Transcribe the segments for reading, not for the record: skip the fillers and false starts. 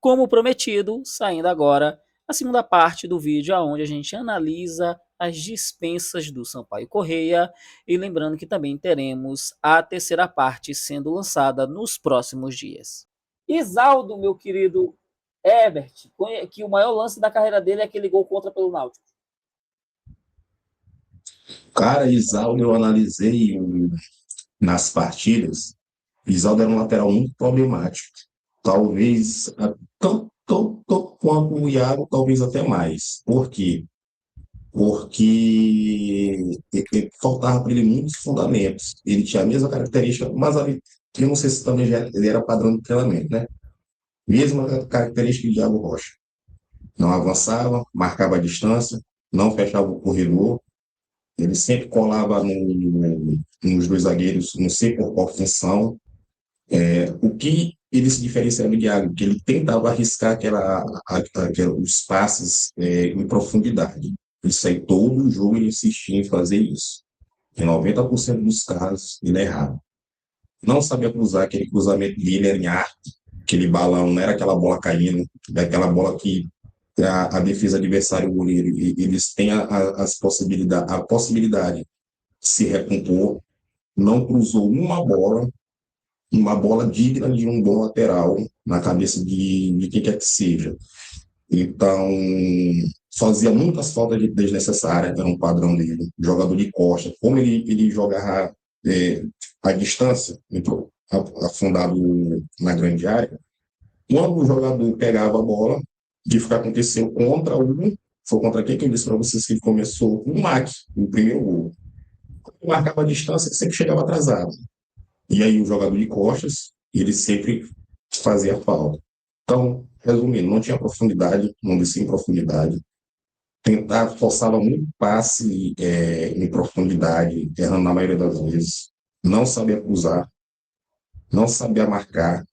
Como prometido, saindo agora a segunda parte do vídeo, onde a gente analisa as dispensas do Sampaio Corrêa, e lembrando que também teremos a terceira parte sendo lançada nos próximos dias. Isaldo, meu querido Herbert, que o maior lance da carreira dele é aquele gol contra pelo Náutico. Cara, Isaldo, eu analisei nas partidas. Isaldo era um lateral muito problemático. Talvez, tanto quanto o Iago, talvez até mais. Por quê? Porque faltava para ele muitos fundamentos. Ele tinha a mesma característica, mas ali, eu não sei se também ele era padrão de treinamento, né? Mesma característica de Iago Rocha. Não avançava, marcava a distância, não fechava o corredor. Ele sempre colava nos dois zagueiros, não sei por qual função. O que ele se diferenciava de Iago, que ele tentava arriscar os passes em profundidade. Isso aí, todo o jogo ele insistia em fazer isso. Em 90% dos casos, ele errava. Não sabia cruzar, aquele cruzamento dele era em arte, aquele balão, não era aquela bola caindo, é aquela bola que a defesa adversária, o goleiro, eles têm a possibilidade de se recompor. Não cruzou uma bola digna de um bom lateral na cabeça de quem quer que seja. Então, fazia muitas faltas desnecessárias, era um padrão dele. Jogador de costa, como ele jogava à distância, afundado na grande área, quando o jogador pegava a bola, de ficar acontecendo contra um, foi contra quem que eu disse para vocês que ele começou? O MAC, o primeiro gol. Ele marcava a distância, ele sempre chegava atrasado. E aí o jogador de costas, ele sempre fazia falta. Então, resumindo, não tinha profundidade, não descia em profundidade. Forçava muito passe em profundidade, errando na maioria das vezes. Não sabia cruzar, não sabia marcar.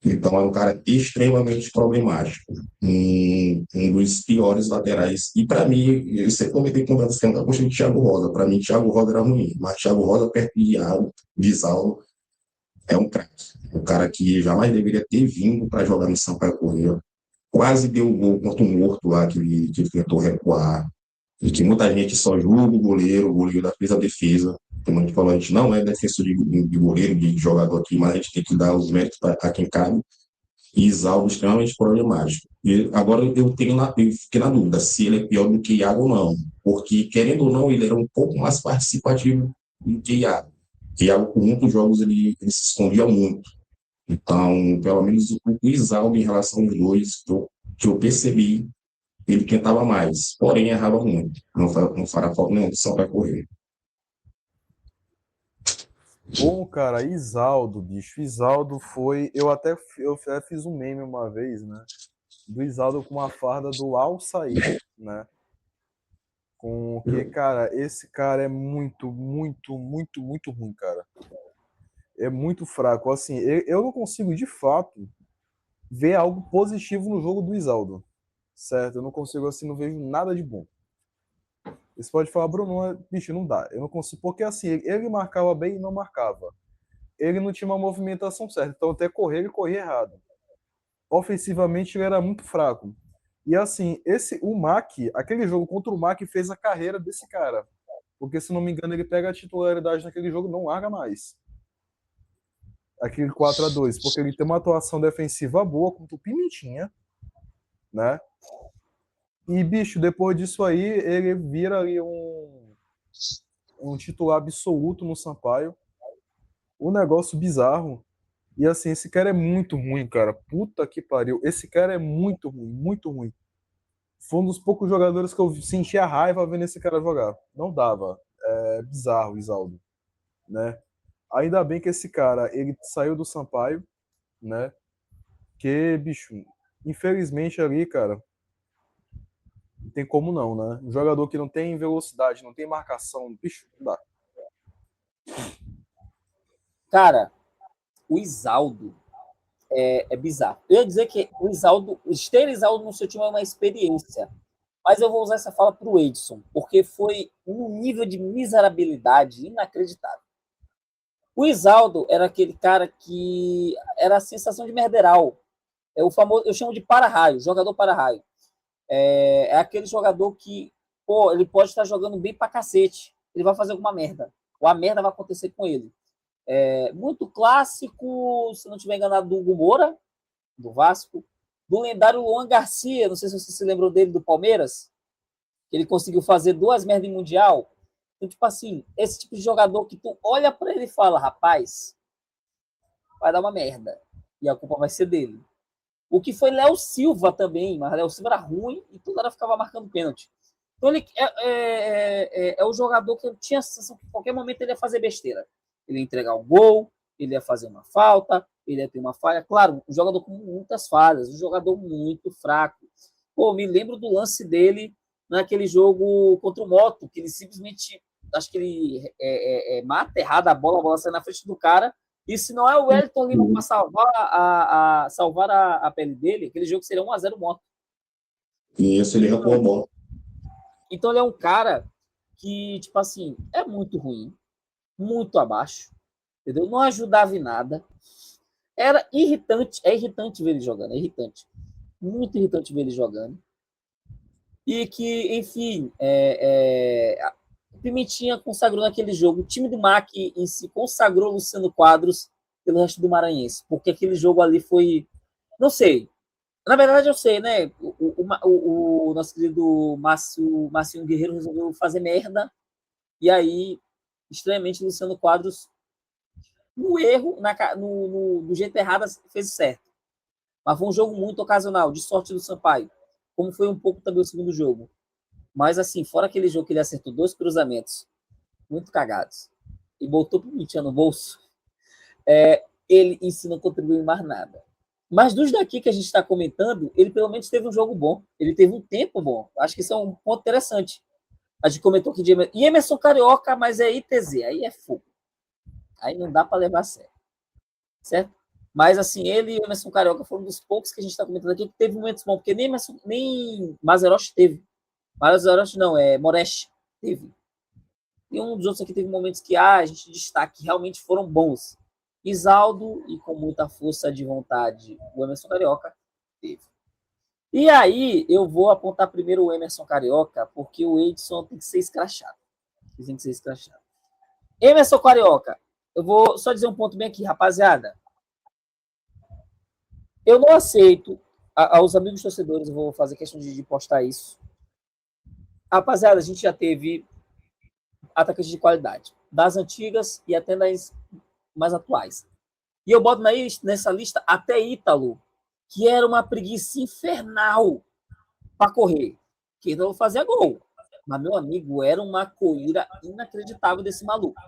Então, era um cara extremamente problemático. Um dos piores laterais. E, para mim, eu sempre comentei com o Brasil, eu gostei de Thiago Rosa. Para mim, Thiago Rosa era ruim. Mas Thiago Rosa, perto de Iago, de Saulo, é um craque. Um cara que jamais deveria ter vindo para jogar no Sampaio Corrêa. Quase deu um gol contra um morto lá, que tentou recuar. E que muita gente só julga o goleiro da fez a defesa. Como a gente falou, a gente não é defensor de goleiro, de jogador aqui, mas a gente tem que dar os méritos a quem cabe. E Isaldo extremamente problemático. E agora eu fiquei na dúvida se ele é pior do que Iago ou não. Porque, querendo ou não, ele era um pouco mais participativo do que Iago. Iago, com muitos jogos, ele se escondia muito. Então, pelo menos o Isaldo, em relação aos dois, que eu percebi, ele tentava mais, porém errava muito. Não fará falta nenhuma, só vai correr. Bom, cara, Isaldo, bicho. Isaldo foi. Eu até fiz um meme uma vez, né? Do Isaldo com uma farda do Al Said, né? Com que, cara, esse cara é muito, muito, muito, muito ruim, cara. É muito fraco. Assim, eu não consigo, de fato, ver algo positivo no jogo do Isaldo. Certo? Eu não consigo, assim, não vejo nada de bom. Você pode falar, Bruno, bicho, não dá. Eu não consigo. Porque, assim, ele marcava bem e não marcava. Ele não tinha uma movimentação certa. Então, até correr, ele corria errado. Ofensivamente, ele era muito fraco. E, assim, o Mac, aquele jogo contra o Mac fez a carreira desse cara. Porque, se não me engano, ele pega a titularidade naquele jogo e não larga mais. Aquele 4-2 porque ele tem uma atuação defensiva boa contra o Pimentinha, né? E, bicho, depois disso aí, ele vira ali um titular absoluto no Sampaio. Um negócio bizarro. E assim, esse cara é muito ruim, cara. Puta que pariu. Esse cara é muito ruim, muito ruim. Foi um dos poucos jogadores que eu sentia raiva vendo esse cara jogar. Não dava. É bizarro, Isaldo, né? Ainda bem que esse cara, ele saiu do Sampaio, né? Que, bicho, infelizmente ali, cara, não tem como não, né? Um jogador que não tem velocidade, não tem marcação, bicho, não dá. Cara, o Isaldo é bizarro. Eu ia dizer que o Isaldo, ter Isaldo no seu time é uma experiência. Mas eu vou usar essa fala para o Edson, porque foi um nível de miserabilidade inacreditável. O Isaldo era aquele cara que era a sensação de merderal. É o famoso, eu chamo de para-raio, jogador para-raio. É aquele jogador que, pô, ele pode estar jogando bem pra cacete, ele vai fazer alguma merda, ou a merda vai acontecer com ele. Muito clássico, se não estiver enganado, do Hugo Moura, do Vasco, do lendário Luan Garcia, não sei se você se lembrou dele, do Palmeiras, que ele conseguiu fazer 2 merdas em Mundial. Então, tipo assim, esse tipo de jogador que tu olha pra ele e fala, rapaz, vai dar uma merda, e a culpa vai ser dele. O que foi Léo Silva também, mas Léo Silva era ruim e toda hora ficava marcando pênalti. Então ele é o jogador que eu tinha a sensação que em qualquer momento ele ia fazer besteira. Ele ia entregar um gol, ele ia fazer uma falta, ele ia ter uma falha. Claro, um jogador com muitas falhas, um jogador muito fraco. Pô, me lembro do lance dele naquele jogo contra o Moto, que ele simplesmente, acho que ele mata errado a bola sai na frente do cara. E se não é o Wellington Lima para salvar a pele dele, aquele jogo seria 1-0 Moto. E isso ele recuou a bola. Então ele é um cara que, tipo assim, é muito ruim, muito abaixo, entendeu? Não ajudava em nada. Era irritante, é irritante ver ele jogando, é irritante. Muito irritante ver ele jogando. E que, enfim, Pimentinha consagrou naquele jogo. O time do MAC em si consagrou Luciano Quadros pelo resto do Maranhense, porque aquele jogo ali foi. Não sei. Na verdade, eu sei, né? O nosso querido Marcinho Guerreiro resolveu fazer merda. E aí, estranhamente, Luciano Quadros, no erro, no jeito errado, fez certo. Mas foi um jogo muito ocasional, de sorte do Sampaio. Como foi um pouco também o segundo jogo. Mas, assim, fora aquele jogo que ele acertou 2 cruzamentos muito cagados e botou pro Pimentinha no bolso, ele em si não contribuiu em mais nada. Mas dos daqui que a gente está comentando, ele pelo menos teve um jogo bom. Ele teve um tempo bom. Acho que isso é um ponto interessante. A gente comentou que e Emerson Carioca, mas é ITZ, aí é fogo. Aí não dá para levar a sério. Certo? Mas assim, ele e o Emerson Carioca foram um dos poucos que a gente está comentando aqui que teve momentos bons, porque nem Mazerotti teve. Mazerotti não, Moretti teve. E um dos outros aqui teve momentos que a gente destaca que realmente foram bons. Isaldo, e com muita força de vontade, o Emerson Carioca teve. E aí, eu vou apontar primeiro o Emerson Carioca, porque o Edson tem que ser escrachado. Tem que ser escrachado. Emerson Carioca, eu vou só dizer um ponto bem aqui, rapaziada. Eu não aceito, aos amigos torcedores, eu vou fazer questão de postar isso. Rapaziada, a gente já teve atacantes de qualidade, das antigas e até das mais atuais. E eu boto nessa lista até Ítalo, que era uma preguiça infernal para correr. Que Ítalo fazia gol. Mas, meu amigo, era uma corrida inacreditável desse maluco.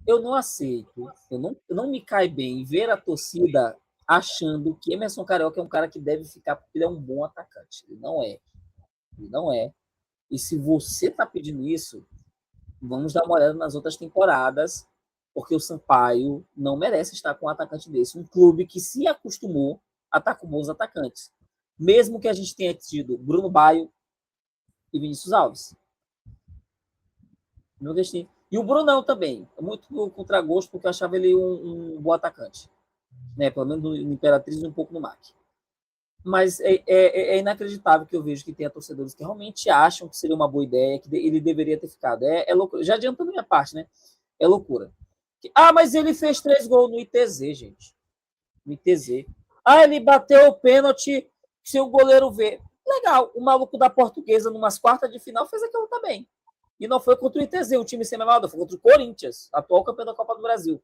Eu não aceito, eu não me cai bem ver a torcida achando que Emerson Carioca é um cara que deve ficar porque ele é um bom atacante. Ele não é. Ele não é. E se você está pedindo isso, vamos dar uma olhada nas outras temporadas, porque o Sampaio não merece estar com um atacante desse. Um clube que se acostumou a estar com bons atacantes. Mesmo que a gente tenha tido Bruno Baio e Vinícius Alves. E o Brunão também. Muito contragosto, porque eu achava ele um bom atacante. Né? Pelo menos no Imperatriz e um pouco no MAC. Mas é inacreditável que eu vejo que tenha torcedores que realmente acham que seria uma boa ideia, que ele deveria ter ficado. É loucura. Já adiantando a minha parte, né? É loucura. Mas ele fez 3 gols no ITZ, gente. No ITZ. Ele bateu o pênalti se o goleiro vê. Legal, o maluco da Portuguesa, numas quartas de final, fez aquilo também. E não foi contra o ITZ, um time semi-amador, foi contra o Corinthians, atual campeão da Copa do Brasil.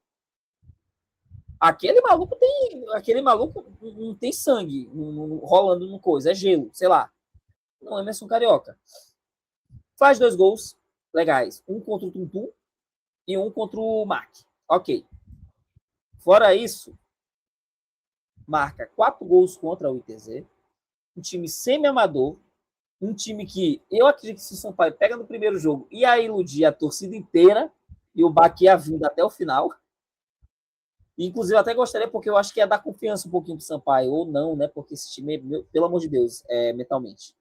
Aquele maluco não tem sangue rolando no coisa, é gelo, sei lá. Não, Emerson Carioca. Faz 2 gols legais. Um contra o Tuntum e um contra o Mac. Ok. Fora isso, marca 4 gols contra o ITZ. Um time semi-amador. Um time que eu acredito que se o Sampaio pega no primeiro jogo ia iludir a torcida inteira e o Baque ia vindo até o final. Inclusive, eu até gostaria, porque eu acho que ia dar confiança um pouquinho pro Sampaio, ou não, né? Porque esse time, pelo amor de Deus, mentalmente.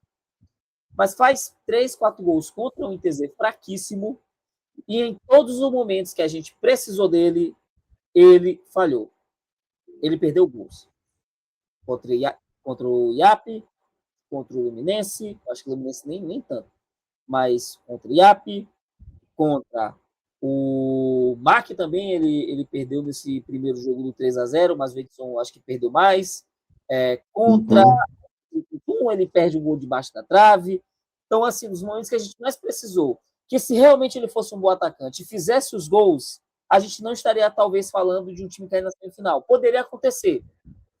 Mas faz 3, 4 gols contra um ITZ fraquíssimo, e em todos os momentos que a gente precisou dele, ele falhou. Ele perdeu gols. contra o IAP, contra o Fluminense, acho que o Fluminense nem tanto, mas contra o IAP, contra o Mac também, ele perdeu nesse primeiro jogo do 3-0, mas o Edson acho que perdeu mais. Contra Uhum. o Tutum, ele perde o gol debaixo da trave. Então, assim, nos momentos que a gente mais precisou, que se realmente ele fosse um bom atacante e fizesse os gols, a gente não estaria talvez falando de um time cair na semifinal. Poderia acontecer,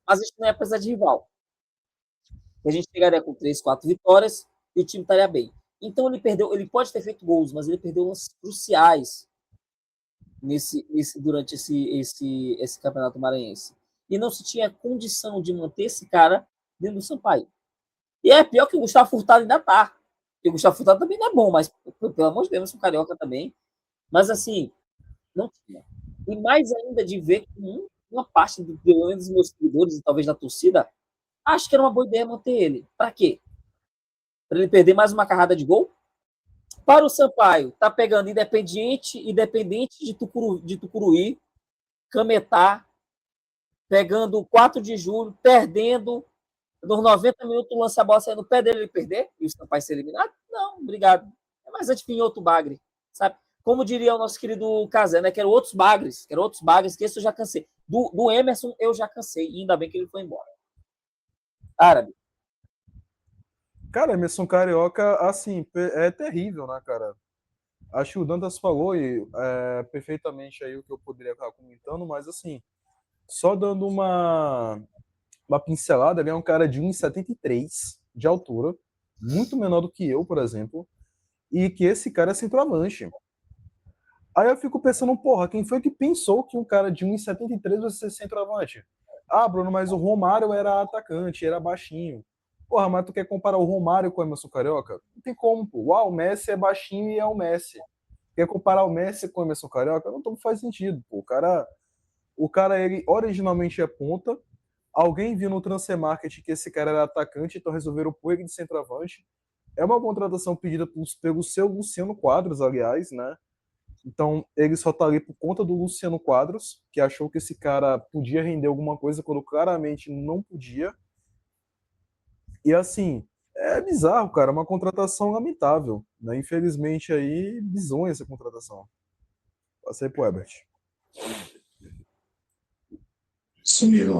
mas a gente não ia precisar de rival. A gente chegaria com 3, 4 vitórias e o time estaria bem. Então ele perdeu, ele pode ter feito gols, mas ele perdeu lances cruciais durante esse campeonato maranhense. E não se tinha condição de manter esse cara dentro do Sampaio. E é pior que o Gustavo Furtado ainda tá. Porque o Gustavo Furtado também não é bom, mas, pelo amor de Deus, o Carioca também. Mas, assim, não tinha. E mais ainda de ver que uma parte pelo menos dos meus seguidores e talvez da torcida, acho que era uma boa ideia manter ele. Para quê? Para ele perder mais uma carrada de gol? Para o Sampaio, tá pegando Independente de Tucuruí, Cametá, pegando 4 de julho, perdendo, nos 90 minutos lança a bola saindo no pé dele ele perder e o Sampaio ser eliminado? Não, obrigado. É mais adivinha outro bagre, sabe? Como diria o nosso querido Casé, né? Quero outros bagres, que esse eu já cansei. Do Emerson eu já cansei, e ainda bem que ele foi embora. Árabe. Cara, Emerson Carioca, assim, é terrível, né, cara? Acho que o Dantas falou perfeitamente aí o que eu poderia estar comentando, mas assim, só dando uma pincelada, ele é um cara de 1,73 de altura, muito menor do que eu, por exemplo, e que esse cara é centroavante. Aí eu fico pensando, porra, quem foi que pensou que um cara de 1,73 vai ser centroavante? Ah, Bruno, mas o Romário era atacante, era baixinho. Porra, mas tu quer comparar o Romário com o Emerson Carioca? Não tem como, pô. Uau, o Messi é baixinho e é o Messi. Quer comparar o Messi com o Emerson Carioca? Não faz sentido, pô. O cara, ele originalmente é ponta. Alguém viu no Transfer Market que esse cara era atacante, então resolveram pôr ele de centroavante. É uma contratação pedida pelo seu Luciano Quadros, aliás, né? Então, ele só tá ali por conta do Luciano Quadros, que achou que esse cara podia render alguma coisa quando claramente não podia. E assim, é bizarro, cara, uma contratação lamentável, né? Infelizmente aí, bizonha essa contratação. Passei pro Herbert. Isso mesmo,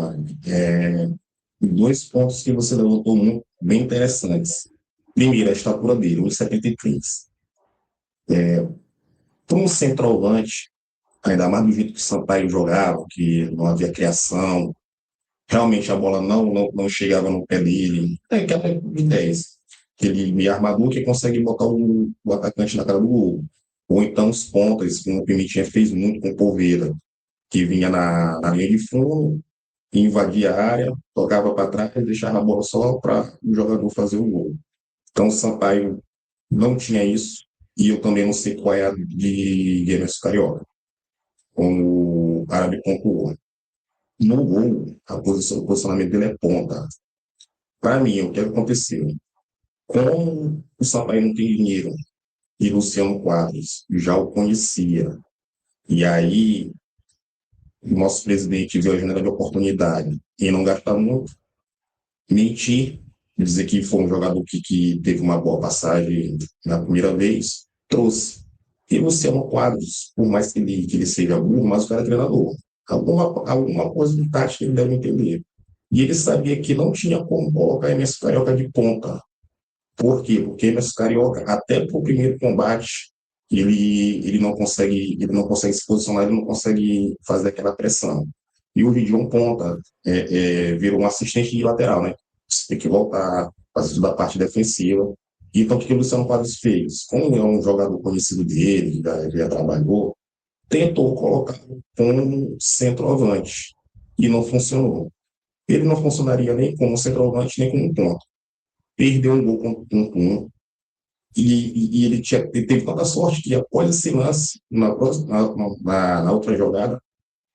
dois pontos que você levantou muito, bem interessantes. Primeiro, a estatura dele, 1,73. Para um centroavante, ainda mais do jeito que o Sampaio jogava, que não havia criação, realmente a bola não chegava no pé dele. Que até de 10. Aquele meio armador que consegue botar o atacante na cara do gol. Ou então os pontas, como o Pimitinha fez muito com o Poveda, que vinha na linha de fundo, invadia a área, tocava para trás, deixava a bola só para o jogador fazer o gol. Então o Sampaio não tinha isso, e eu também não sei qual é a de Emerson Carioca, como o Árabe pontuou. No gol, o posicionamento dele é ponta. Para mim, o que aconteceu? Como o Sampaio não tem dinheiro e Luciano Quadros já o conhecia, e aí o nosso presidente viu a janela de oportunidade e não gastar muito, mentir, dizer que foi um jogador que teve uma boa passagem na primeira vez, trouxe. E o Luciano Quadros, por mais que ele seja burro, mas o cara é treinador. Alguma coisa de tática ele deve entender. E ele sabia que não tinha como colocar Emerson Carioca de ponta. Por quê? Porque Emerson Carioca, até para o primeiro combate, ele não consegue se posicionar, ele não consegue fazer aquela pressão. E o Ridion ponta virou um assistente de lateral, né? Você tem que voltar, fazer toda a parte defensiva. Então, o que o Luciano Quadros fez? Como é um jogador conhecido dele, ele já trabalhou, tentou colocar como centroavante e não funcionou. Ele não funcionaria nem como centroavante, nem como ponta. Perdeu um gol com um, e ele teve tanta sorte que após esse lance, na outra jogada,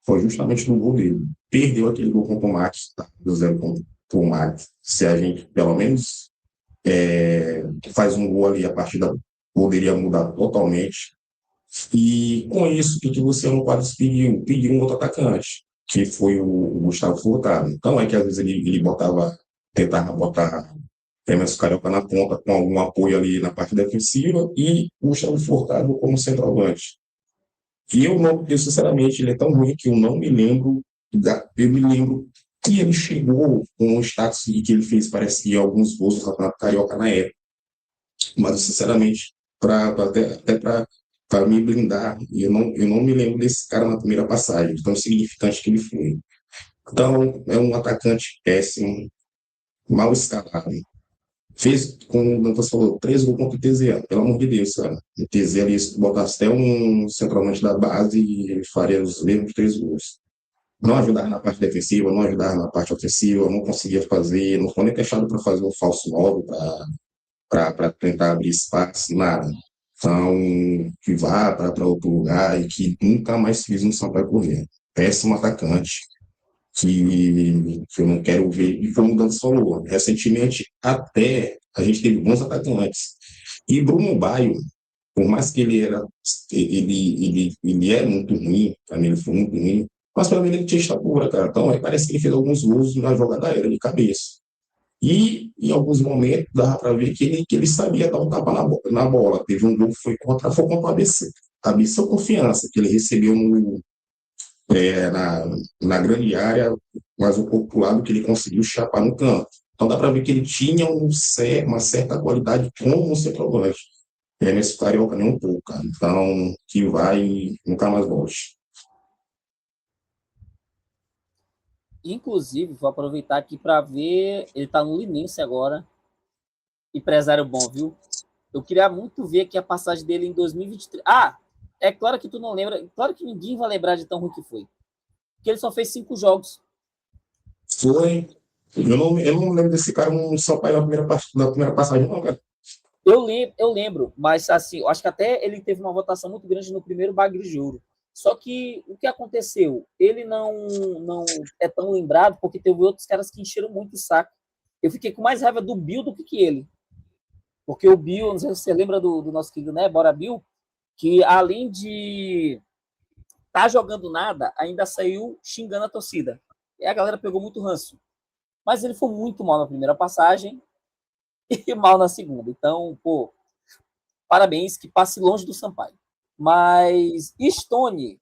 foi justamente no gol dele. Perdeu aquele gol contra o Max, tá? Do 0 contra o Max. Se a gente, pelo menos, faz um gol ali, a partida poderia mudar totalmente. E com isso, o que o Luciano Quadros pediu? Pediu um outro atacante. que foi o Gustavo Furtado. Então, é que às vezes ele tentava botar Emerson Carioca na ponta com algum apoio ali na parte defensiva e o Gustavo Furtado como centroavante. E eu sinceramente, ele é tão ruim que eu não me lembro, eu me lembro que ele chegou com um status e que ele fez, parecia, alguns gols do Campeonato Carioca na época. Mas, sinceramente, até para me blindar, eu não me lembro desse cara na primeira passagem, tão significante que ele foi. Então, é um atacante péssimo, mal escalado. Fez, como você falou, 3 gols contra o TZ. Pelo amor de Deus, cara. O TZ ali, se botasse até um centroavante da base, ele faria os mesmos 3 gols. Não ajudar na parte defensiva, não ajudar na parte ofensiva, não conseguia fazer, não foi nem deixado para fazer um falso 9 para tentar abrir espaço, nada. Então, que vá para outro lugar e que nunca mais fiz um Sampaio correr. Péssimo atacante, que eu não quero ver. E como o Dantas falou, recentemente até a gente teve bons atacantes. E Bruno Baio, por mais que ele é muito ruim, para mim ele foi muito ruim, mas para mim ele tinha estatura, cara. Então, aí parece que ele fez alguns gols na jogada aérea de cabeça. E, em alguns momentos, dava para ver que ele sabia dar um tapa na bola. Teve um gol que foi contra o ABC. ABC Confiança, que ele recebeu na grande área, mas um pouco pro lado que ele conseguiu chapar no canto. Então dá para ver que ele tinha uma certa qualidade como um centroavante. Nesse Carioca nem um pouco, cara. Então, que vai e nunca mais volte. Inclusive, vou aproveitar aqui para ver. Ele está no Linense agora. Empresário bom, viu? Eu queria muito ver aqui a passagem dele em 2023. Ah, é claro que tu não lembra. Claro que ninguém vai lembrar de tão ruim que foi. Porque ele só fez 5 jogos. Foi. Eu não lembro desse cara no Sampaio na primeira passagem, não, cara. Eu lembro, mas assim, eu acho que até ele teve uma votação muito grande no primeiro Bagre de Ouro. Só que o que aconteceu? Ele não é tão lembrado porque teve outros caras que encheram muito o saco. Eu fiquei com mais raiva do Bill do que ele. Porque o Bill, não sei se você lembra do nosso querido, né? Bora Bill, que além de tá jogando nada, ainda saiu xingando a torcida. E a galera pegou muito ranço. Mas ele foi muito mal na primeira passagem e mal na segunda. Então, pô, parabéns, que passe longe do Sampaio. Mas Stone,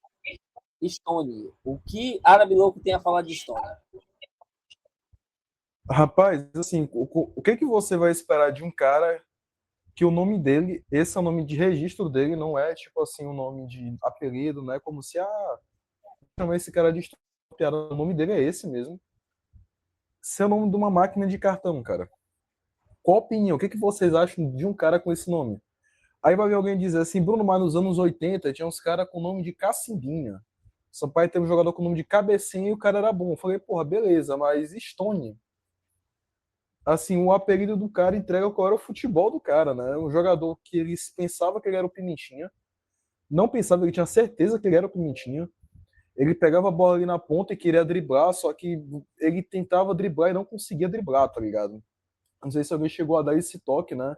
o que Árabe Louco tem a falar de Stone? Rapaz, assim, o que que você vai esperar de um cara que o nome dele, esse é o nome de registro dele, não é tipo assim um nome de apelido, não é como se, chama esse cara de piada, o nome dele é esse mesmo. Esse é o nome de uma máquina de cartão, cara. Qual a opinião? O que que vocês acham de um cara com esse nome? Aí vai ver alguém dizer assim, Bruno, mas nos anos 80 tinha uns caras com o nome de Cacimbinha. Seu pai teve um jogador com o nome de Cabecinha e o cara era bom. Eu falei, porra, beleza, mas Stone. Assim, o apelido do cara entrega qual era o futebol do cara, né? Um jogador que ele pensava que ele era o Pimentinha, não pensava, ele tinha certeza que ele era o Pimentinha. Ele pegava a bola ali na ponta e queria driblar, só que ele tentava driblar e não conseguia driblar, tá ligado? Não sei se alguém chegou a dar esse toque, né?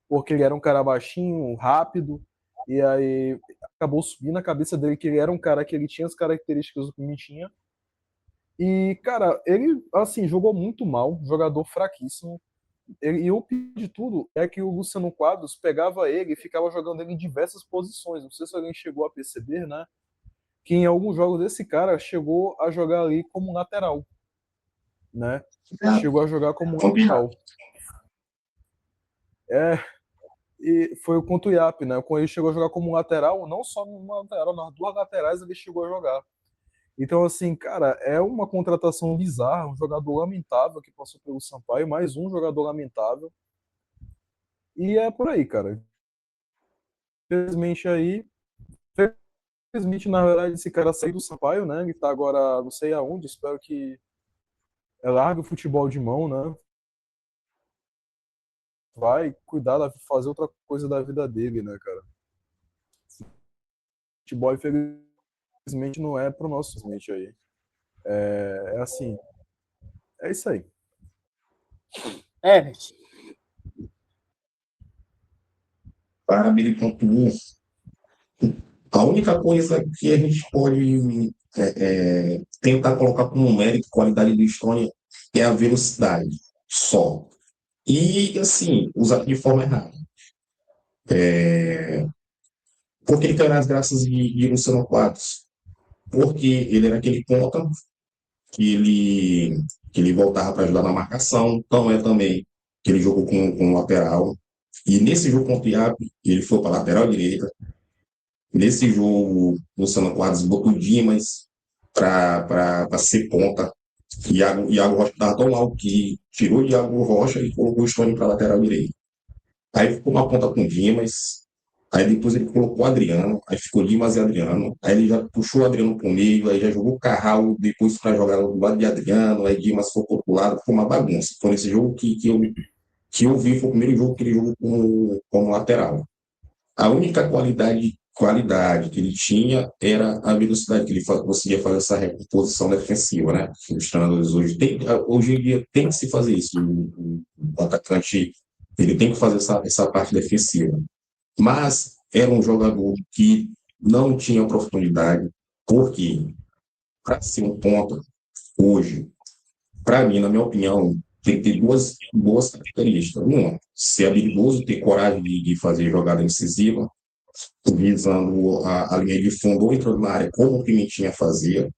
Porque ele era um cara baixinho, rápido, e aí acabou subindo a cabeça dele que ele era um cara que ele tinha as características do Pimentinha. E, cara, ele, assim, jogou muito mal, jogador fraquíssimo. E o pior de tudo é que o Luciano Quadros pegava ele e ficava jogando ele em diversas posições. Não sei se alguém chegou a perceber, né? Que em alguns jogos esse cara chegou a jogar ali como lateral, né? Chegou a jogar como lateral. É, e foi contra o IAP, né? Quando ele chegou a jogar como lateral, não só numa lateral, nas 2 laterais ele chegou a jogar. Então, assim, cara, é uma contratação bizarra, um jogador lamentável que passou pelo Sampaio, mais um jogador lamentável. E é por aí, cara. Infelizmente aí, infelizmente, na verdade, esse cara saiu do Sampaio, né? Ele tá agora não sei aonde, espero que largue o futebol de mão, né? Vai cuidar, fazer outra coisa da vida dele, né, cara? Futebol, infelizmente, não é pro nosso mente aí. É assim, é isso aí. Herbert, Para ele pontuou. A única coisa que a gente pode tentar colocar como mérito qualidade do Stone é a velocidade só. E, assim, usar de forma errada. Porque ele caiu nas graças de Luciano Quadros. Porque ele era aquele ponta que ele voltava para ajudar na marcação. Então, é também que ele jogou com lateral. E nesse jogo contra o IAP, ele foi para a lateral direita. Nesse jogo, o Luciano Quadros botou o Dimas para ser ponta. Iago Rocha estava tão mal que tirou o Iago Rocha e colocou o Stone para a lateral direita. Aí ficou uma ponta com o Dimas. Aí depois ele colocou o Adriano. Aí ficou Dimas e Adriano. Aí ele já puxou o Adriano para o meio. Aí já jogou o Carral depois para jogar do lado de Adriano. Aí Dimas foi para o outro lado. Foi uma bagunça. Foi nesse jogo que eu vi. Foi o primeiro jogo que ele jogou como lateral. A única qualidade que ele tinha era a velocidade que ele conseguia fazer essa recomposição defensiva, né? Os treinadores hoje em dia tem que se fazer isso. O atacante ele tem que fazer essa parte defensiva. Mas era um jogador que não tinha profundidade, porque para ser um ponta hoje, para mim, na minha opinião, tem que ter duas boas características. Uma, ser habilidoso, ter coragem de fazer jogada incisiva, visando a linha de fundo ou entrando na área como o Pimentinha fazia,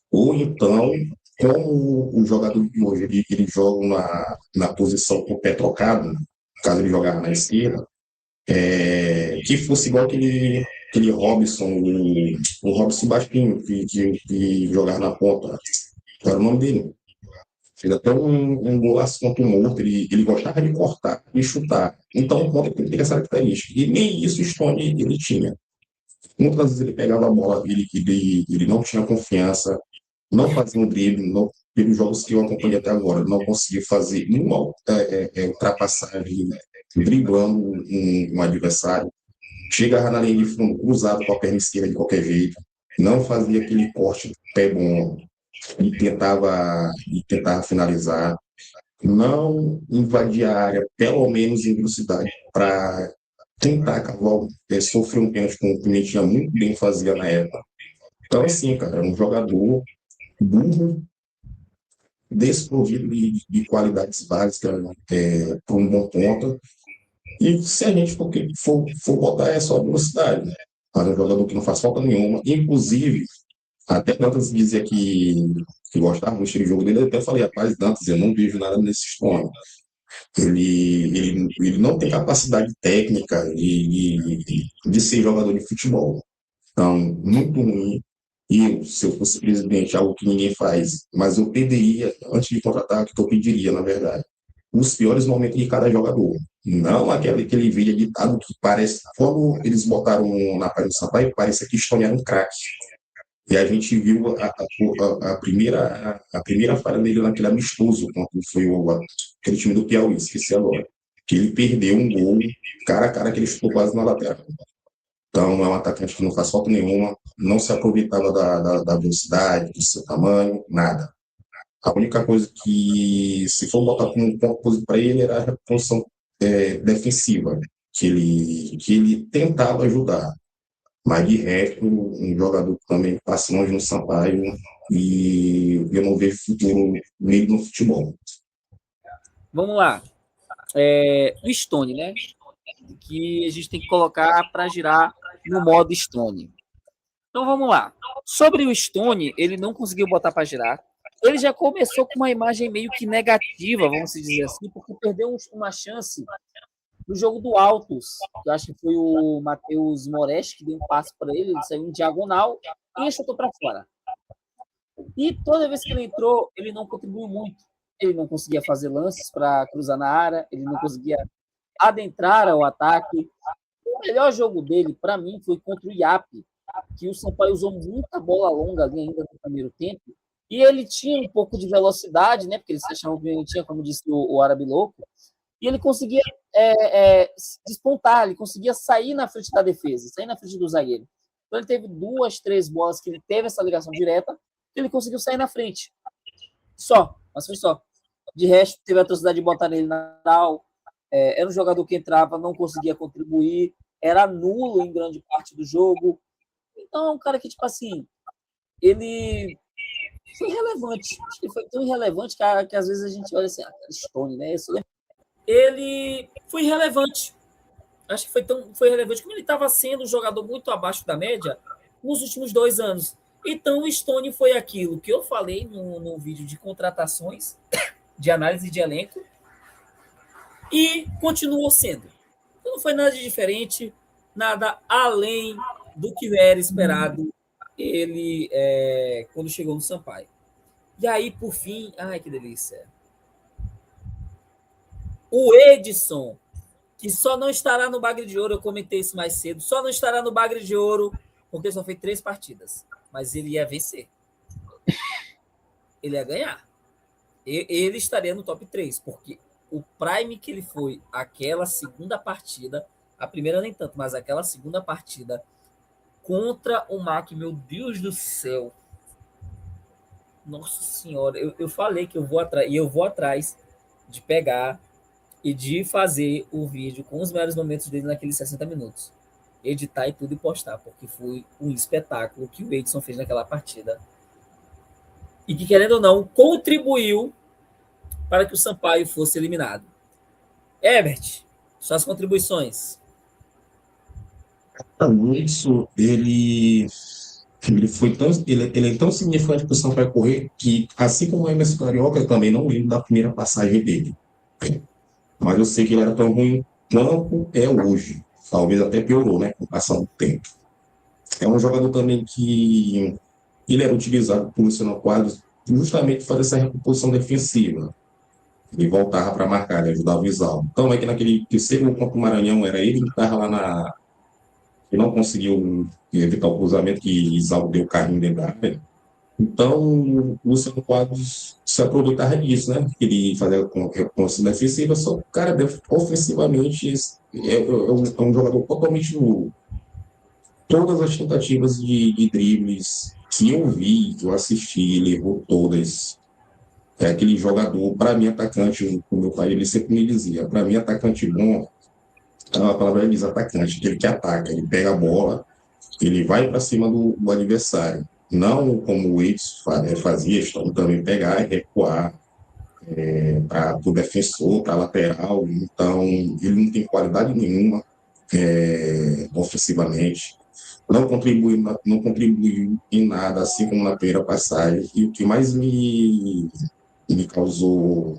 ou então, como o jogador de hoje ele joga na posição com o pé trocado, no caso ele jogava na esquerda, que fosse igual aquele Robson, o Robson Baixinho, que jogava na ponta. Qual era o nome dele? Fez até um golaço contra o Morto, ele gostava de cortar e chutar. Então, o ponta tem que ter essa característica. E nem isso o Stone ele tinha. Muitas vezes ele pegava a bola, ele não tinha confiança, não fazia um drible, não, pelos jogos que eu acompanhei até agora, não conseguia fazer uma ultrapassagem driblando um adversário. Chegava na linha de fundo, cruzado com a perna esquerda de qualquer jeito, não fazia aquele corte pé bom e tentava finalizar, não invadia a área, pelo menos em velocidade, para tentar acabar, sofrer um pênalti com o Pimentinha muito bem fazia na época. Então, assim, cara, é um jogador burro, desprovido de qualidades básicas para um bom ponta. E se a gente for botar, é só velocidade, né? Mas é um jogador que não faz falta nenhuma. Inclusive, até Dantas dizia que gostava do estilo de jogo dele, eu até falei, rapaz, Dantas, eu não vejo nada nesse estômago. Ele não tem capacidade técnica de ser jogador de futebol. Então, muito ruim. E se eu fosse presidente, algo que ninguém faz, mas eu pediria, antes de contratar, o que eu pediria, na verdade, os piores momentos de cada jogador. Não aquele vídeo editado que parece. Quando eles botaram na página do Sampaio, parece que Stone era um craque. E a gente viu a primeira falha dele naquele amistoso, quando foi aquele time do Piauí, esqueci agora. Que ele perdeu um gol, cara a cara, que ele chutou quase na lateral. Então, é um atacante que não faz falta nenhuma, não se aproveitava da velocidade, do seu tamanho, nada. A única coisa que, se for botar como um ponto positivo para ele, era a reposição defensiva, que ele tentava ajudar. Mas, de resto, um jogador que também passa longe no Sampaio e eu não vejo futuro nele no futebol. Vamos lá. O Stone, né? Que a gente tem que colocar para girar no modo Stone. Então vamos lá. Sobre o Stone, ele não conseguiu botar para girar. Ele já começou com uma imagem meio que negativa, vamos dizer assim, porque perdeu uma chance no jogo do Altos. Eu acho que foi o Matheus Moretti que deu um passe para ele, ele saiu em diagonal e chutou para fora. E toda vez que ele entrou, ele não contribuiu muito. Ele não conseguia fazer lances para cruzar na área, ele não conseguia adentrar ao ataque. O melhor jogo dele, para mim, foi contra o IAP, que o Sampaio usou muita bola longa ali ainda no primeiro tempo. E ele tinha um pouco de velocidade, né? Porque eles achavam que ele tinha, como disse o Árabe Louco, e ele conseguia despontar, ele conseguia sair na frente da defesa, sair na frente do zagueiro. Então ele teve 2, 3 bolas que ele teve essa ligação direta, e ele conseguiu sair na frente. Só, mas foi só. De resto, teve a atrocidade de botar nele na final. Era um jogador que entrava, não conseguia contribuir, era nulo em grande parte do jogo. Então é um cara que, tipo assim, ele foi relevante. Acho que ele foi tão irrelevante que às vezes a gente olha assim, Stone, né? Ele foi relevante. Acho que foi relevante como ele estava sendo um jogador muito abaixo da média nos últimos 2 anos. Então, o Stone foi aquilo que eu falei no vídeo de contratações, de análise de elenco, e continuou sendo. Então, não foi nada de diferente, nada além do que era esperado ele quando chegou no Sampaio. E aí, por fim, ai que delícia. O Edson, que só não estará no Bagre de Ouro, eu comentei isso mais cedo, só não estará no Bagre de Ouro porque só fez 3 partidas. Mas ele ia vencer. Ele ia ganhar. Ele estaria no top 3, porque o Prime que ele foi, aquela segunda partida, a primeira nem tanto, mas aquela segunda partida contra o Mac, meu Deus do céu. Nossa senhora, eu falei que eu vou atrás, e eu vou atrás de pegar e de fazer o vídeo com os melhores momentos dele naqueles 60 minutos. Editar e tudo e postar, porque foi um espetáculo que o Edson fez naquela partida. E que, querendo ou não, contribuiu para que o Sampaio fosse eliminado. Herbert, suas contribuições. Isso, ele é tão significante para o Sampaio Corrêa que, assim como o Emerson Carioca, eu também não lembro da primeira passagem dele. Mas eu sei que ele era tão ruim quanto é hoje. Talvez até piorou, né, com o passar do tempo. É um jogador também que ele era utilizado por Luciano Quadros justamente para fazer essa recomposição defensiva. Ele voltava para marcar, ele ajudava o Isal. Então é que naquele terceiro gol contra o Maranhão era ele que estava lá na. Que não conseguiu evitar o cruzamento, que Isal deu o carrinho dentro da área. Então, o Luciano Quadros se aproveitava disso, né? Ele fazia recomposição defensiva, só que o cara ofensivamente é um jogador totalmente nulo. Todas as tentativas de dribles que eu vi, que eu assisti, ele errou todas. É aquele jogador, para mim, atacante, o meu pai ele sempre me dizia, para mim, atacante bom, a palavra diz atacante, aquele que ataca, ele pega a bola, ele vai para cima do adversário. Não como o Edson fazia, estão também pegar e recuar para o defensor, para a lateral. Então, ele não tem qualidade nenhuma ofensivamente. Não contribuiu em nada, assim como na primeira passagem. E o que mais me causou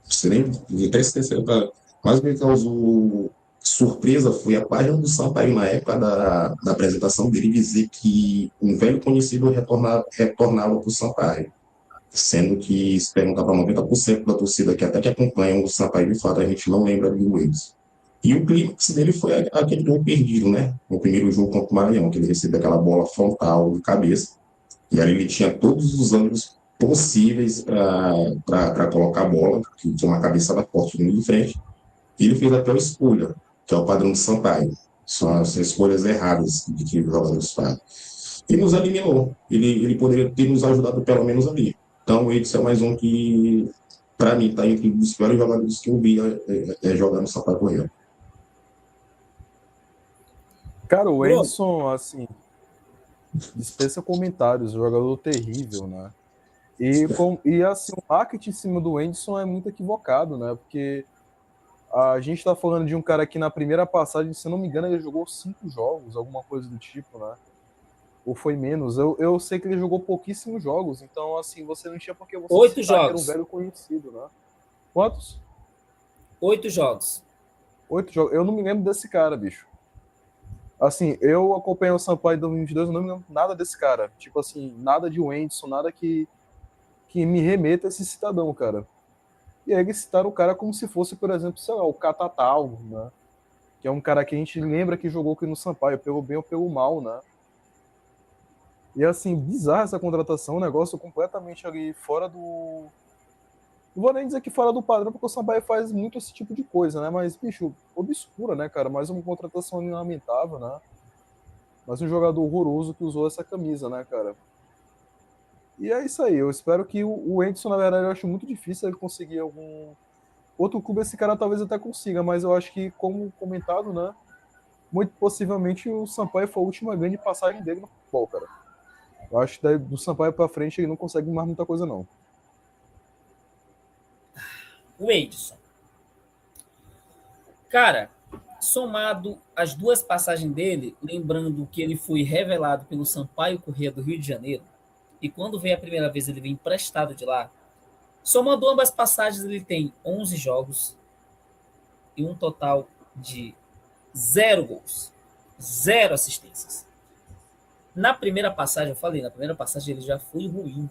você nem até esqueceu, mas me causou surpresa foi a página do Sampaio na época da apresentação dele dizer que um velho conhecido retornava para o Sampaio, sendo que se perguntar para 90% da torcida que até que acompanha o Sampaio, de fato, a gente não lembra do Wilson. E o clímax dele foi aquele gol perdido, né? No primeiro jogo contra o Maranhão, que ele recebeu aquela bola frontal de cabeça. E ali ele tinha todos os ângulos possíveis para colocar a bola, que tinha uma cabeçada forte de frente. E ele fez até a escolha, que é o padrão do Sampaio. São as escolhas erradas que os jogadores fazem. E nos eliminou. Ele poderia ter nos ajudado pelo menos ali. Então, o Edson é mais um que, para mim, está entre os piores jogadores que eu vi jogar no Sampaio Correia. Cara, o Edson, assim, dispensa comentários, jogador terrível, né? E assim, o marketing em cima do Edson é muito equivocado, né? Porque a gente tá falando de um cara que na primeira passagem, se não me engano, ele jogou 5 jogos, alguma coisa do tipo, né? Ou foi menos. Eu sei que ele jogou pouquíssimos jogos, então, assim, você não tinha por que você 8 citar que era um jogos. velho conhecido, né? Quantos? 8 jogos. 8 jogos. Eu não me lembro desse cara, bicho. Assim, eu acompanhei o Sampaio em 2022, eu não me lembro nada desse cara. Tipo assim, nada de Wendson, nada que me remeta a esse cidadão, cara. E aí eles citaram o cara como se fosse, por exemplo, sei lá, o Catatal, né? Que é um cara que a gente lembra que jogou aqui no Sampaio, pelo bem ou pelo mal, né? E assim, bizarra essa contratação, um negócio completamente ali fora do. Não vou nem dizer que fora do padrão, porque o Sampaio faz muito esse tipo de coisa, né? Mas, bicho, obscura, né, cara? Mais uma contratação lamentável, né? Mais um jogador horroroso que usou essa camisa, né, cara? E é isso aí. Eu espero que o Edson, na verdade, eu acho muito difícil ele conseguir algum. Outro clube esse cara talvez até consiga, mas eu acho que, como comentado, né? muito possivelmente o Sampaio foi a última grande passagem dele no futebol, cara. Eu acho que do Sampaio pra frente ele não consegue mais muita coisa, não. O Edson. Cara, somado as duas passagens dele, lembrando que ele foi revelado pelo Sampaio Corrêa do Rio de Janeiro, e quando veio a primeira vez ele veio emprestado de lá, somando ambas passagens ele tem 11 jogos e um total de 0 gols, 0 assistências. Na primeira passagem, eu falei, na primeira passagem ele já foi ruim,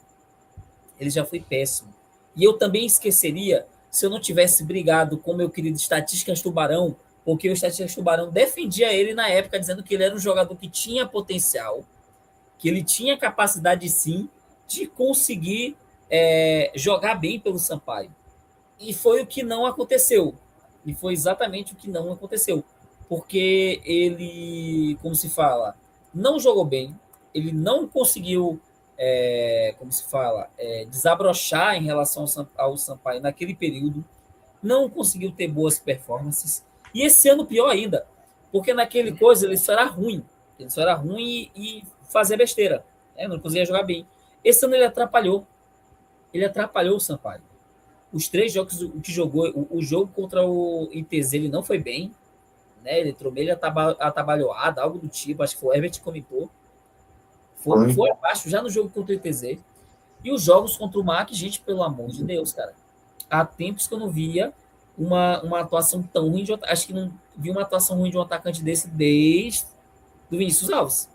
ele já foi péssimo. E eu também esqueceria se eu não tivesse brigado com meu querido Estatísticas Tubarão, porque o Estatísticas Tubarão defendia ele na época, dizendo que ele era um jogador que tinha potencial, que ele tinha capacidade sim de conseguir jogar bem pelo Sampaio. E foi o que não aconteceu. E foi exatamente o que não aconteceu. Porque ele, como se fala, não jogou bem, ele não conseguiu, como se fala, desabrochar em relação ao Sampaio naquele período, não conseguiu ter boas performances. E esse ano pior ainda, porque naquele coisa ele só era ruim e fazia besteira, não conseguia jogar bem. Esse ano ele atrapalhou o Sampaio. Os 3 jogos que jogou, o jogo contra o ITZ ele não foi bem, né? Ele entrou meio atabalhoado, algo do tipo, acho que foi o Herbert que comentou. Foi abaixo já no jogo contra o ITZ. E os jogos contra o MAC, gente, pelo amor de Deus, cara. Há tempos que eu não via uma atuação tão ruim de acho que não vi uma atuação ruim de um atacante desse desde do Vinícius Alves,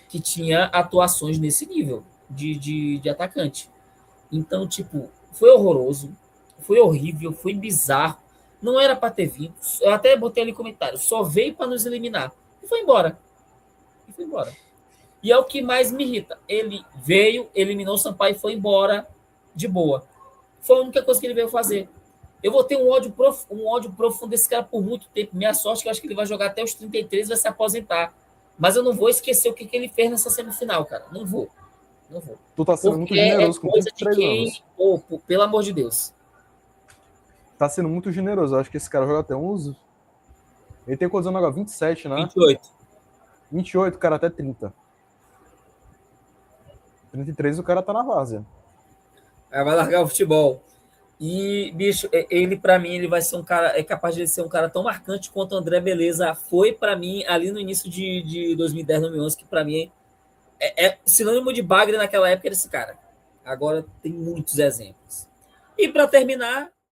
que tinha atuações nesse nível de atacante. Então, tipo, foi horroroso, foi horrível, foi bizarro. Não era para ter vindo. Eu até botei ali comentário. Só veio para nos eliminar. E foi embora. E foi embora. E é o que mais me irrita. Ele veio, eliminou o Sampaio e foi embora de boa. Foi a única coisa que ele veio fazer. Eu vou ter um ódio profundo desse cara por muito tempo. Minha sorte é que eu acho que ele vai jogar até os 33 e vai se aposentar. Mas eu não vou esquecer o que ele fez nessa semifinal, cara. Não vou. Não vou. Tu tá sendo muito generoso com coisa de 33 quem, anos. Pelo amor de Deus. Tá sendo muito generoso. Eu acho que esse cara joga até uns... Ele tem quantos anos agora? 27, né? 28. 28, o cara até 30. 33 o cara tá na várzea. Vai largar o futebol. E, bicho, ele pra mim, ele vai ser um cara, é capaz de ser um cara tão marcante quanto o André Beleza foi pra mim ali no início de 2010, 2011, que pra mim é sinônimo de bagre naquela época era esse cara. Agora tem muitos exemplos. E pra terminar,